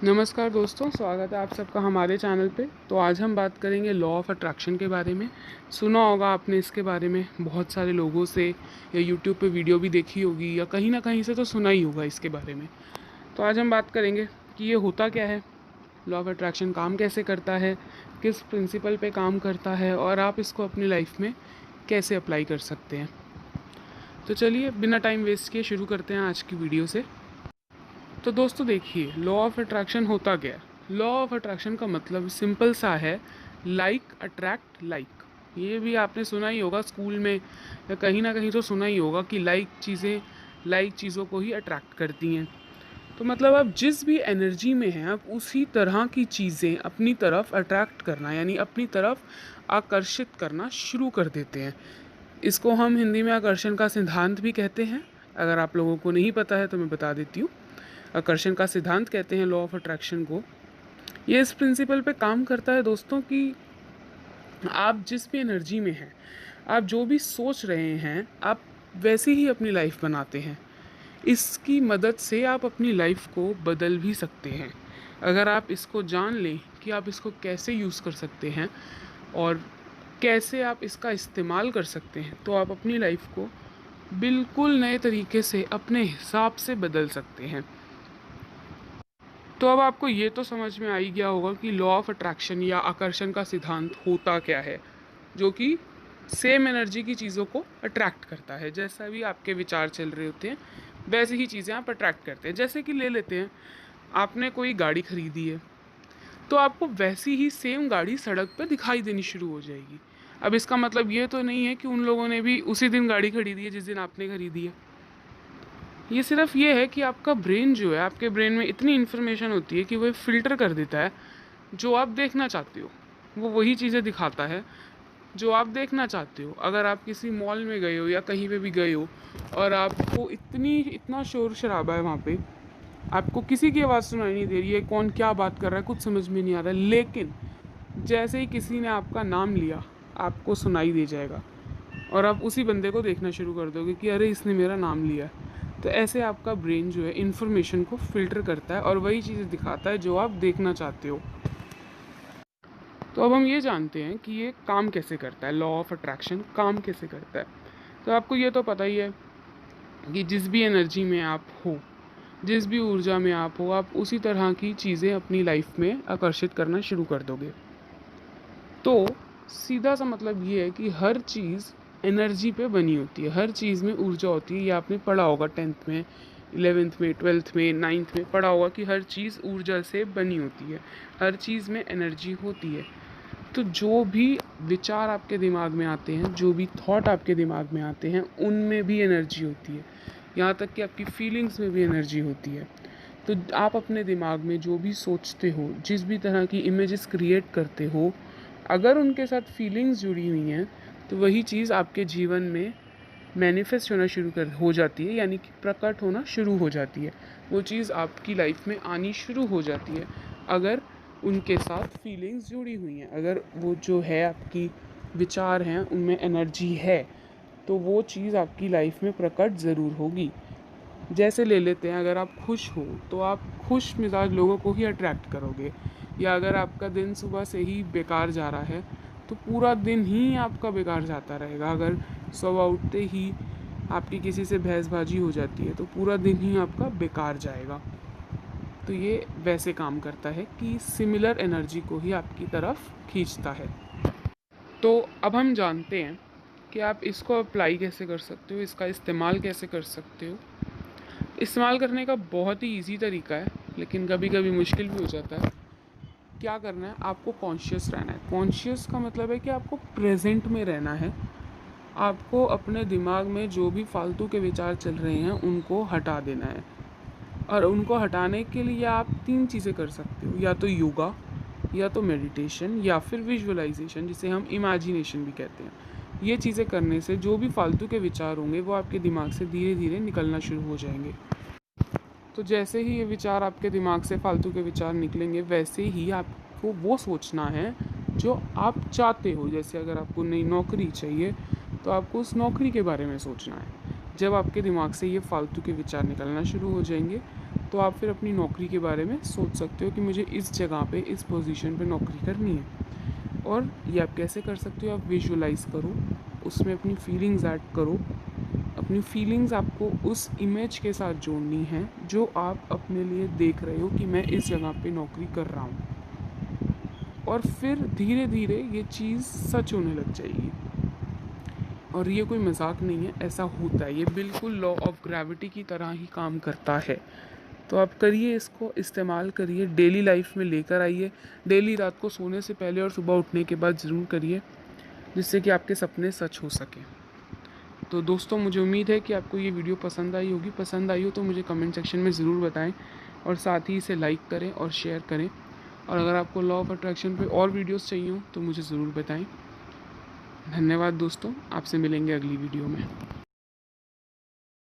नमस्कार दोस्तों, स्वागत है आप सबका हमारे चैनल पे। तो आज हम बात करेंगे लॉ ऑफ़ अट्रैक्शन के बारे में। सुना होगा आपने इसके बारे में बहुत सारे लोगों से, या यूट्यूब पे वीडियो भी देखी होगी, या कहीं ना कहीं से तो सुना ही होगा इसके बारे में। तो आज हम बात करेंगे कि ये होता क्या है, लॉ ऑफ़ अट्रैक्शन काम कैसे करता है, किस प्रिंसिपल पे काम करता है, और आप इसको अपनी लाइफ में कैसे अप्लाई कर सकते हैं। तो चलिए बिना टाइम वेस्ट किए शुरू करते हैं आज की वीडियो से। तो दोस्तों देखिए, लॉ ऑफ अट्रैक्शन होता क्या है। लॉ ऑफ अट्रैक्शन का मतलब सिंपल सा है, लाइक अट्रैक्ट लाइक। ये भी आपने सुना ही होगा स्कूल में, या कहीं ना कहीं तो सुना ही होगा कि लाइक चीज़ों को ही अट्रैक्ट करती हैं। तो मतलब आप जिस भी एनर्जी में हैं, आप उसी तरह की चीज़ें अपनी तरफ अट्रैक्ट करना, यानी अपनी तरफ आकर्षित करना शुरू कर देते हैं। इसको हम हिंदी में आकर्षण का सिद्धांत भी कहते हैं। अगर आप लोगों को नहीं पता है तो मैं बता देती हूँ। आकर्षण का सिद्धांत कहते हैं लॉ ऑफ अट्रैक्शन को। ये इस प्रिंसिपल पे काम करता है दोस्तों कि आप जिस भी एनर्जी में हैं, आप जो भी सोच रहे हैं, आप वैसी ही अपनी लाइफ बनाते हैं। इसकी मदद से आप अपनी लाइफ को बदल भी सकते हैं। अगर आप इसको जान लें कि आप इसको कैसे यूज़ कर सकते हैं और कैसे आप इसका इस्तेमाल कर सकते हैं, तो आप अपनी लाइफ को बिल्कुल नए तरीके से अपने हिसाब से बदल सकते हैं। तो अब आपको ये तो समझ में आ ही गया होगा कि लॉ ऑफ अट्रैक्शन या आकर्षण का सिद्धांत होता क्या है, जो कि सेम एनर्जी की चीज़ों को अट्रैक्ट करता है। जैसा भी आपके विचार चल रहे होते हैं, वैसे ही चीज़ें आप अट्रैक्ट करते हैं। जैसे कि ले लेते हैं, आपने कोई गाड़ी खरीदी है, तो आपको वैसी ही सेम गाड़ी सड़क पर दिखाई देनी शुरू हो जाएगी। अब इसका मतलब ये तो नहीं है कि उन लोगों ने भी उसी दिन गाड़ी खरीदी है जिस दिन आपने खरीदी है। ये सिर्फ ये है कि आपका ब्रेन जो है, आपके ब्रेन में इतनी इन्फॉर्मेशन होती है कि वो फ़िल्टर कर देता है जो आप देखना चाहते हो। वो वही चीज़ें दिखाता है जो आप देखना चाहते हो। अगर आप किसी मॉल में गए हो या कहीं पे भी गए हो, और आपको इतना शोर शराबा है वहाँ पे, आपको किसी की आवाज़ सुनाई नहीं दे रही है, कौन क्या बात कर रहा है कुछ समझ में नहीं आ रहा है, लेकिन जैसे ही किसी ने आपका नाम लिया, आपको सुनाई दे जाएगा और आप उसी बंदे को देखना शुरू कर दोगे कि अरे इसने मेरा नाम लिया है। तो ऐसे आपका ब्रेन जो है इन्फॉर्मेशन को फ़िल्टर करता है और वही चीज़ें दिखाता है जो आप देखना चाहते हो। तो अब हम ये जानते हैं कि ये काम कैसे करता है, लॉ ऑफ अट्रैक्शन काम कैसे करता है। तो आपको ये तो पता ही है कि जिस भी एनर्जी में आप हो, जिस भी ऊर्जा में आप हो, आप उसी तरह की चीज़ें अपनी लाइफ में आकर्षित करना शुरू कर दोगे। तो सीधा सा मतलब ये है कि हर चीज़ एनर्जी पे बनी होती है, हर चीज़ में ऊर्जा होती है। ये आपने पढ़ा होगा 10th में, 11th में, 12th में, 9th में पढ़ा होगा कि हर चीज़ ऊर्जा से बनी होती है, हर चीज़ में एनर्जी होती है। तो जो भी विचार आपके दिमाग में आते हैं, जो भी थॉट आपके दिमाग में आते हैं, उनमें भी एनर्जी होती है। यहाँ तक कि आपकी फीलिंग्स में भी एनर्जी होती है। तो आप अपने दिमाग में जो भी सोचते हो, जिस भी तरह की इमेजेस क्रिएट करते हो, अगर उनके साथ फीलिंग्स जुड़ी हुई हैं, तो वही चीज़ आपके जीवन में मैनिफेस्ट होना शुरू कर हो जाती है, यानी कि प्रकट होना शुरू हो जाती है। वो चीज़ आपकी लाइफ में आनी शुरू हो जाती है अगर उनके साथ फीलिंग्स जुड़ी हुई हैं। अगर वो जो है आपकी विचार हैं उनमें एनर्जी है, तो वो चीज़ आपकी लाइफ में प्रकट ज़रूर होगी। जैसे ले लेते हैं, अगर आप खुश हो तो आप खुश मिजाज लोगों को ही अट्रैक्ट करोगे। या अगर आपका दिन सुबह से ही बेकार जा रहा है, तो पूरा दिन ही आपका बेकार जाता रहेगा। अगर सुबह उठते ही आपकी किसी से बहसबाजी हो जाती है, तो पूरा दिन ही आपका बेकार जाएगा। तो ये वैसे काम करता है कि सिमिलर एनर्जी को ही आपकी तरफ खींचता है। तो अब हम जानते हैं कि आप इसको अप्लाई कैसे कर सकते हो, इसका इस्तेमाल कैसे कर सकते हो। इस्तेमाल करने का बहुत ही इजी तरीका है, लेकिन कभी कभी मुश्किल भी हो जाता है। क्या करना है, आपको कॉन्शियस रहना है। कॉन्शियस का मतलब है कि आपको प्रेजेंट में रहना है। आपको अपने दिमाग में जो भी फालतू के विचार चल रहे हैं उनको हटा देना है। और उनको हटाने के लिए आप 3 चीज़ें कर सकते हो, या तो योगा, या तो मेडिटेशन, या फिर विजुअलाइजेशन, जिसे हम इमेजिनेशन भी कहते हैं। ये चीज़ें करने से जो भी फालतू के विचार होंगे वो आपके दिमाग से धीरे धीरे निकलना शुरू हो जाएंगे। तो जैसे ही ये विचार आपके दिमाग से फालतू के विचार निकलेंगे, वैसे ही आपको वो सोचना है जो आप चाहते हो। जैसे अगर आपको नई नौकरी चाहिए, तो आपको उस नौकरी के बारे में सोचना है। जब आपके दिमाग से ये फालतू के विचार निकलना शुरू हो जाएंगे, तो आप फिर अपनी नौकरी के बारे में सोच सकते हो कि मुझे इस जगह पे, इस पोजीशन पे नौकरी करनी है। और ये आप कैसे कर सकते हो? आप विजुअलाइज़ करो, उसमें अपनी फीलिंग्स ऐड करो। अपनी फीलिंग्स आपको उस इमेज के साथ जोड़नी है जो आप अपने लिए देख रहे हो कि मैं इस जगह पे नौकरी कर रहा हूँ, और फिर धीरे धीरे ये चीज़ सच होने लग जाएगी। और ये कोई मजाक नहीं है, ऐसा होता है, ये बिल्कुल लॉ ऑफ ग्रेविटी की तरह ही काम करता है। तो आप करिए, इसको इस्तेमाल करिए, डेली लाइफ में लेकर आइए। डेली रात को सोने से पहले और सुबह उठने के बाद ज़रूर करिए, जिससे कि आपके सपने सच हो सकें। तो दोस्तों, मुझे उम्मीद है कि आपको ये वीडियो पसंद आई होगी। पसंद आई हो तो मुझे कमेंट सेक्शन में ज़रूर बताएं, और साथ ही इसे लाइक करें और शेयर करें। और अगर आपको लॉ ऑफ अट्रैक्शन पे और वीडियोस चाहिए हो तो मुझे ज़रूर बताएं। धन्यवाद दोस्तों, आपसे मिलेंगे अगली वीडियो में।